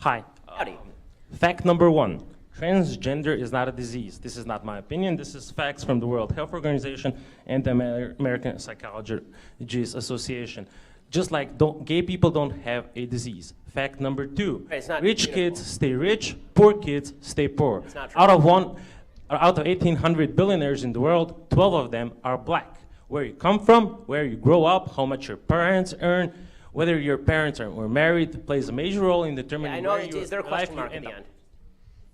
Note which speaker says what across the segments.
Speaker 1: Hi.
Speaker 2: Howdy.
Speaker 1: Fact number one, transgender is not a disease. This is not my opinion. This is facts from the World Health Organization and the American Psychologists Association. Just like gay people don't have a disease. Fact number two, rich kids stay rich, poor kids stay poor.
Speaker 2: It's not true.
Speaker 1: Out of 1,800 billionaires in the world, 12 of them are black. Where you come from, where you grow up, how much your parents earn, whether your parents were married plays a major role in determining where you
Speaker 2: is there a question mark at the end?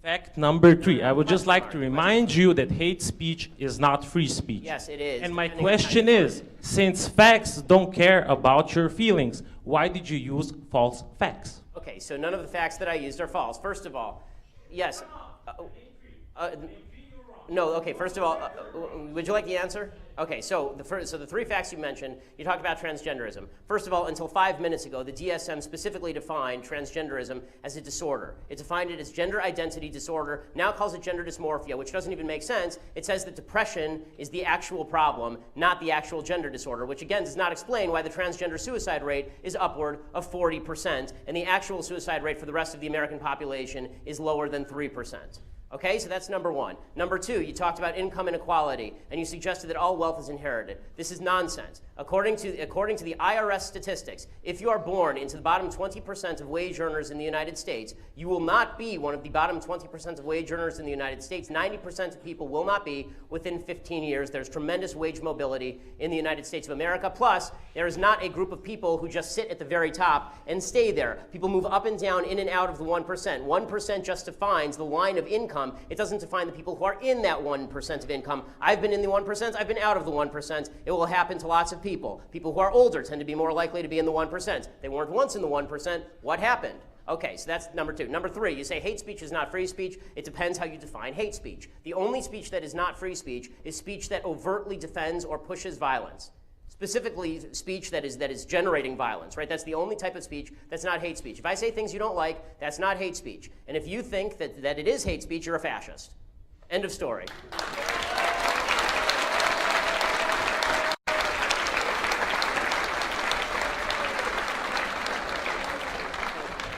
Speaker 1: Fact number three, I would just like to remind you that hate speech is not free speech.
Speaker 2: Yes, it is.
Speaker 1: And my question is, since facts don't care about your feelings, why did you use false facts?
Speaker 2: Okay, so none of the facts that I used are false. First of all, yes. No, okay, first of all, would you like the answer? Okay, so the three facts you mentioned, you talked about transgenderism. First of all, until 5 minutes ago, the DSM specifically defined transgenderism as a disorder. It defined it as gender identity disorder, now calls it gender dysmorphia, which doesn't even make sense. It says that depression is the actual problem, not the actual gender disorder, which again does not explain why the transgender suicide rate is upward of 40%, and the actual suicide rate for the rest of the American population is lower than 3%. Okay, so that's number one. Number two, you talked about income inequality, and you suggested that all wealth is inherited. This is nonsense. According to the IRS statistics, if you are born into the bottom 20% of wage earners in the United States, you will not be one of the bottom 20% of wage earners in the United States. 90% of people will not be within 15 years. There's tremendous wage mobility in the United States of America. Plus, there is not a group of people who just sit at the very top and stay there. People move up and down, in and out of the 1%. 1% just defines the line of income. It doesn't define the people who are in that 1% of income. I've been in the 1%, I've been out of the 1%. It will happen to lots of people. People who are older tend to be more likely to be in the 1%. They weren't once in the 1%. What happened? Okay, so that's number two. Number three, you say hate speech is not free speech. It depends how you define hate speech. The only speech that is not free speech is speech that overtly defends or pushes violence. Specifically, speech that is generating violence, right? That's the only type of speech that's not hate speech. If I say things you don't like, that's not hate speech. And if you think that it is hate speech, you're a fascist. End of story.